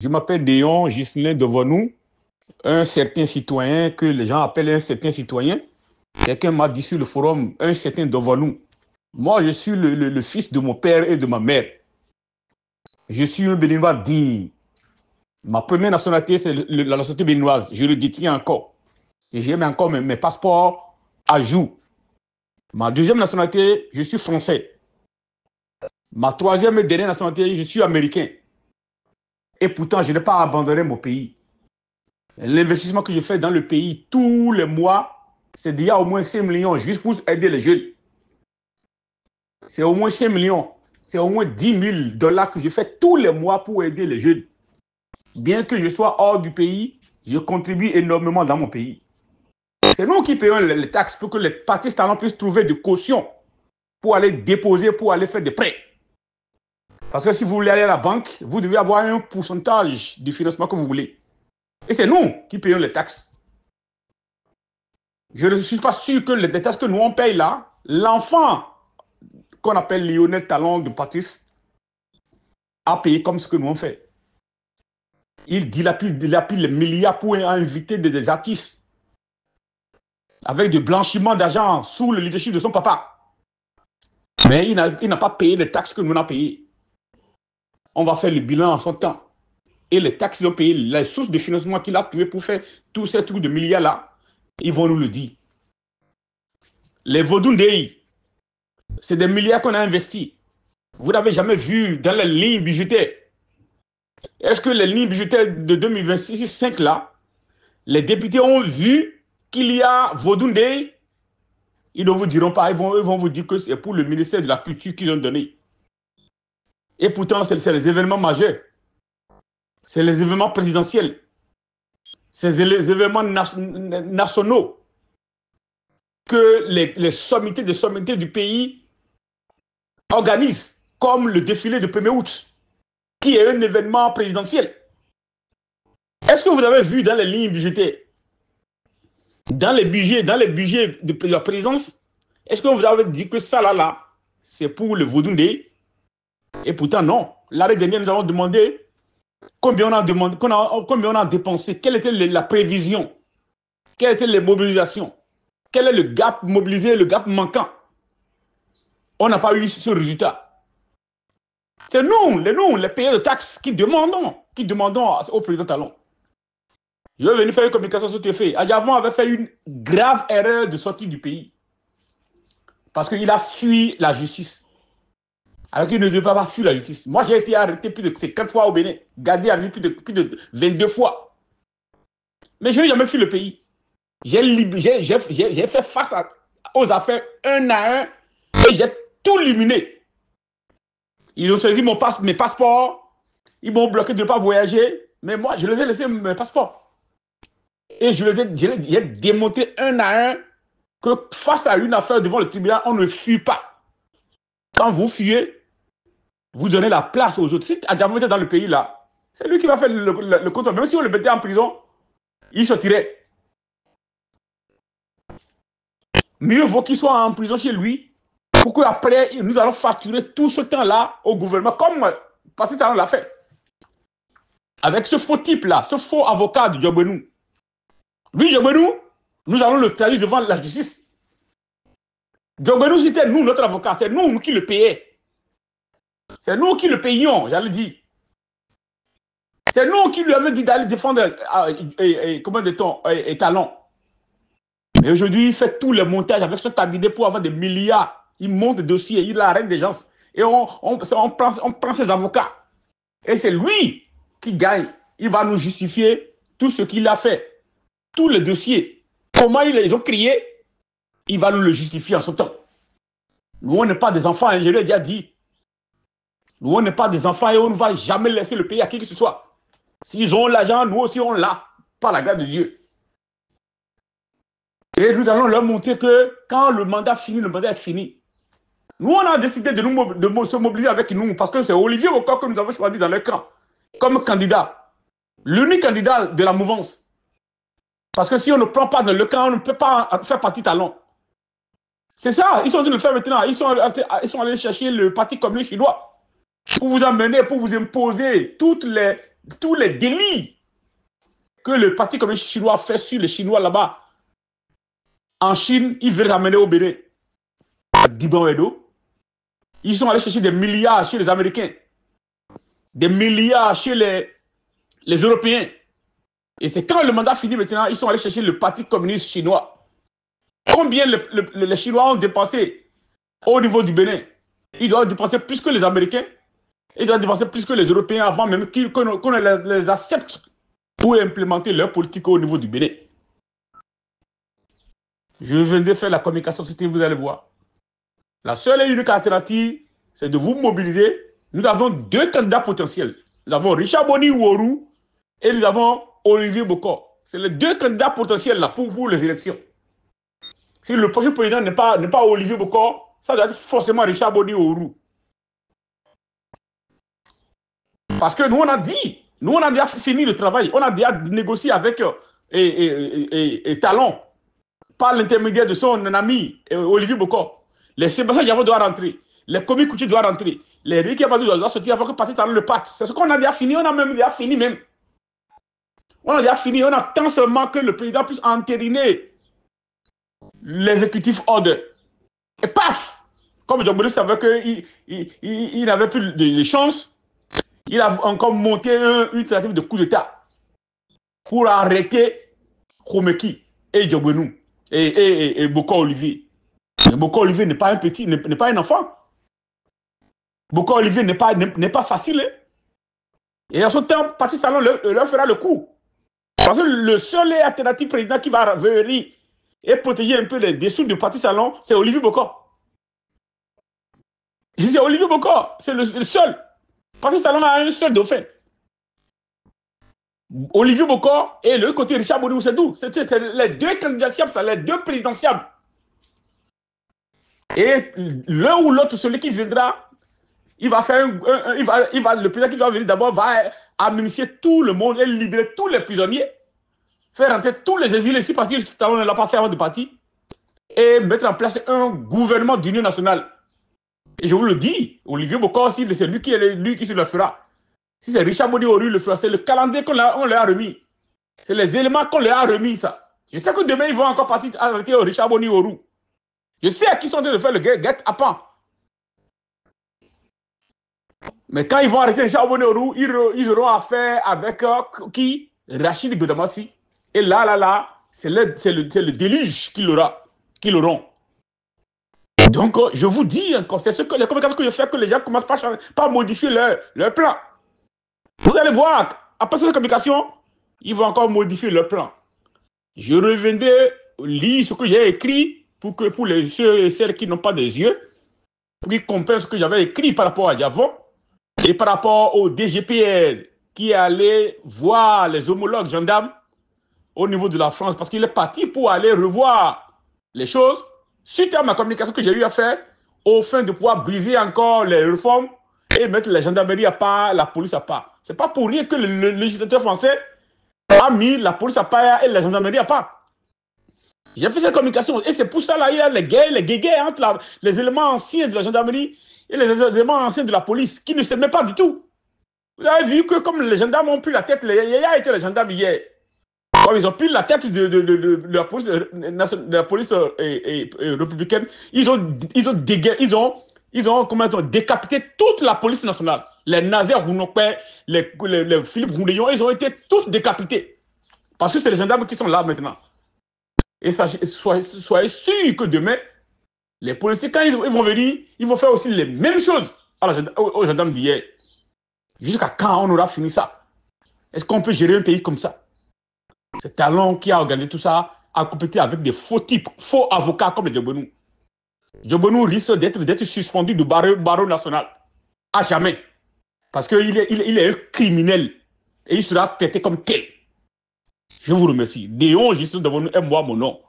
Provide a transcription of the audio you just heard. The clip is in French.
Je m'appelle Déon Ghislain Devonou, un certain citoyen que les gens appellent un certain citoyen. Quelqu'un m'a dit sur le forum, un certain Devonou. Moi, je suis le fils de mon père et de ma mère. Je suis un Béninois digne. Ma première nationalité, c'est la nationalité béninoise. Je le détiens encore. Et j'ai encore mes passeports à jour. Ma deuxième nationalité, je suis français. Ma troisième et dernière nationalité, je suis américain. Et pourtant, je n'ai pas abandonné mon pays. L'investissement que je fais dans le pays tous les mois, c'est d'il y a au moins 5 millions juste pour aider les jeunes. C'est au moins 5 millions. C'est au moins 10 000 dollars que je fais tous les mois pour aider les jeunes. Bien que je sois hors du pays, je contribue énormément dans mon pays. C'est nous qui payons les taxes pour que les partis talents puissent trouver des cautions pour aller déposer, pour aller faire des prêts. Parce que si vous voulez aller à la banque, vous devez avoir un pourcentage du financement que vous voulez. Et c'est nous qui payons les taxes. Je ne suis pas sûr que les taxes que nous on paye là, l'enfant qu'on appelle Lionel Talon de Patrice a payé comme ce que nous on fait. Il dilapide les milliards pour inviter des artistes avec du blanchiment d'argent sous le leadership de son papa. Mais il n'a pas payé les taxes que nous on a payées. On va faire le bilan en son temps. Et les taxes qu'ils ont payées, les sources de financement qu'il a trouvées pour faire tous ces trucs de milliards là, ils vont nous le dire. Les Vodundei, c'est des milliards qu'on a investis. Vous n'avez jamais vu dans les lignes budgétaires. Est-ce que les lignes budgétaires de 2026-5 là, les députés ont vu qu'il y a Vodundei? Ils ne vous diront pas, ils vont vous dire que c'est pour le ministère de la Culture qu'ils ont donné. Et pourtant, c'est les événements majeurs. C'est les événements présidentiels. C'est les événements nationaux que les sommités du pays organisent, comme le défilé de 1er août, qui est un événement présidentiel. Est-ce que vous avez vu dans les lignes budgétaires, dans les budgets de la présidence, est-ce que vous avez dit que ça là, c'est pour le Vodundé? Et pourtant non. L'année dernière, nous avons demandé combien on a dépensé, quelle était la prévision, quelles étaient les mobilisations, quel est le gap mobilisé, le gap manquant. On n'a pas eu ce résultat. C'est nous, les payeurs de taxes, qui demandons au président Talon. Je vais venir faire une communication sur TF. Adjavon avait fait une grave erreur de sortie du pays. Parce qu'il a fui la justice. Alors qu'il ne devait pas fuir la justice. Moi, j'ai été arrêté plus de 50 fois au Bénin, gardé à vie plus de 22 fois. Mais je n'ai jamais fui le pays. J'ai fait face aux affaires un à un et j'ai tout éliminé. Ils ont saisi mes passeports, ils m'ont bloqué de ne pas voyager, mais moi, je les ai laissés mes passeports. Et j'ai démontré un à un que face à une affaire devant le tribunal, on ne fuit pas. Quand vous fuyez, vous donnez la place aux autres. Si Adjamou était dans le pays là, c'est lui qui va faire le contrôle. Même si on le mettait en prison, il sortirait. Mieux vaut qu'il soit en prison chez lui, pour qu'après, nous allons facturer tout ce temps-là au gouvernement, comme Patrice Talon l'a fait. Avec ce faux type-là, ce faux avocat de Djogbenou. Lui, Djogbenou, nous allons le traduire devant la justice. Djogbenou, c'était nous, notre avocat. C'est nous qui le payons. C'est nous qui le payons, j'allais dire. C'est nous qui lui avions dit d'aller défendre comment dit-on, Talon. Mais aujourd'hui, il fait tous les montages avec son cabinet pour avoir des milliards. Il monte des dossiers, il arrête des gens. Et on prend ses avocats. Et c'est lui qui gagne. Il va nous justifier tout ce qu'il a fait. Tous les dossiers. Comment ils les ont criés, il va nous le justifier en son temps. Nous, on n'est pas des enfants, hein, je lui ai déjà dit. Nous, on n'est pas des enfants et on ne va jamais laisser le pays à qui que ce soit. S'ils ont l'argent, nous aussi on l'a, par la grâce de Dieu. Et nous allons leur montrer que quand le mandat finit, le mandat est fini. Nous, on a décidé de se mobiliser avec nous parce que c'est Olivier Bokor que nous avons choisi dans le camp comme candidat. L'unique candidat de la mouvance. Parce que si on ne prend pas dans le camp, on ne peut pas faire partie Talon. C'est ça, ils sont en train de le faire maintenant. Ils sont allés chercher le parti communiste chinois pour vous amener, pour vous imposer toutes les tous les délits que le Parti communiste chinois fait sur les Chinois là-bas, en Chine, ils veulent ramener au Bénin. À Diban Edo. Ils sont allés chercher des milliards chez les Américains, des milliards chez les Européens. Et c'est quand le mandat finit maintenant, ils sont allés chercher le Parti communiste chinois. Combien les Chinois ont dépensé au niveau du Bénin? Ils doivent dépenser plus que les Américains. Ils doivent dépenser plus que les Européens avant même qu'on les accepte pour implémenter leur politique au niveau du Bénin. Je viens de faire la communication, vous allez voir. La seule et unique alternative, c'est de vous mobiliser. Nous avons deux candidats potentiels. Nous avons Richard Boni Ouourou et nous avons Olivier Bokor. C'est les deux candidats potentiels là pour les élections. Si le prochain président n'est pas Olivier Bokor, ça doit être forcément Richard Boni Ouourou. Parce que nous on a déjà fini le travail. On a déjà négocié avec Talon par l'intermédiaire de son ami Olivier Bokor. Les Sébastien Diabo doivent rentrer. Les Komi Kouchi doivent rentrer. Les Ricky Abadou doivent sortir avant que Parti Talon le parte. C'est ce qu'on a déjà fini. On a même déjà fini même. On a déjà fini. On attend seulement que le président puisse entériner l'exécutif order. Et paf! Comme Djamboni savait qu'il n'avait plus de chance, il a encore monté une tentative de coup d'État pour arrêter Khomeki et Djamboni et Bokor Olivier. Bokor Olivier n'est pas un petit, n'est pas un enfant. Bokor Olivier n'est pas facile. Hein? Et en ce temps, Parti Talon leur fera le coup. Parce que le seul alternative président qui va venir et protéger un peu les dessous du Parti Talon, c'est Olivier Bokor. C'est Olivier Bokor, c'est le seul. Parti Talon a un seul dauphin. Olivier Bokor et le côté Richard Boni Ousedou. C'est les deux candidats, les deux présidentiables. Et l'un ou l'autre, celui qui viendra, il va faire le président qui doit venir d'abord va amnistier tout le monde et libérer tous les prisonniers, faire rentrer tous les exilés ici parce que Talon ne l'a pas fait avant de partir, et mettre en place un gouvernement d'union nationale. Et je vous le dis, Olivier Bokor, c'est lui qui le fera. Si c'est Richard Boni Ouourou le fera, c'est le calendrier qu'on leur a remis. C'est les éléments qu'on leur a remis, ça. Je sais que demain, ils vont encore partir arrêter Richard Boni Ouourou. Je sais à qui sont en train de faire le guet-apens. Mais quand ils vont arrêter Richard Boni Ouourou, ils auront affaire avec qui? Rachid Godamassi. Et là, c'est le déluge qu'ils auront. Donc, je vous dis encore, c'est les communications que je fais que les gens commencent par modifier leur plan. Vous allez voir, après cette communication, ils vont encore modifier leur plan. Je reviendrai lire ce que j'ai écrit pour ceux et celles qui n'ont pas des yeux, pour qu'ils comprennent ce que j'avais écrit par rapport à Diavon et par rapport au DGPR qui est allé voir les homologues gendarmes au niveau de la France parce qu'il est parti pour aller revoir les choses suite à ma communication que j'ai eu à faire au fin de pouvoir briser encore les réformes et mettre la gendarmerie à part, la police à part. C'est pas pour rien que le législateur français a mis la police à part et la gendarmerie à part. J'ai fait cette communication et c'est pour ça là il y a les guerres entre les éléments anciens de la gendarmerie et les éléments anciens de la police qui ne s'aimaient pas du tout. Vous avez vu que comme les gendarmes ont pris la tête, Yaya était les gendarmes hier. Comme ils ont pris la tête de la police républicaine, ils ont décapité toute la police nationale. Les Nazaire Rounopé, les Philippe Rouléon, ils ont été tous décapités. Parce que c'est les gendarmes qui sont là maintenant. Et soyez sûr que demain, les policiers, quand ils vont venir, ils vont faire aussi les mêmes choses aux gendarmes d'hier. Jusqu'à quand on aura fini ça? Est-ce qu'on peut gérer un pays comme ça? C'est Talon qui a organisé tout ça, a compété avec des faux types, faux avocats comme les Djamboni. Djamboni risque d'être suspendu du barreau national. À jamais. Parce qu'il est un criminel. Et il sera traité comme tel. Je vous remercie. Néon, Gisèle Djamboni, et moi, mon nom.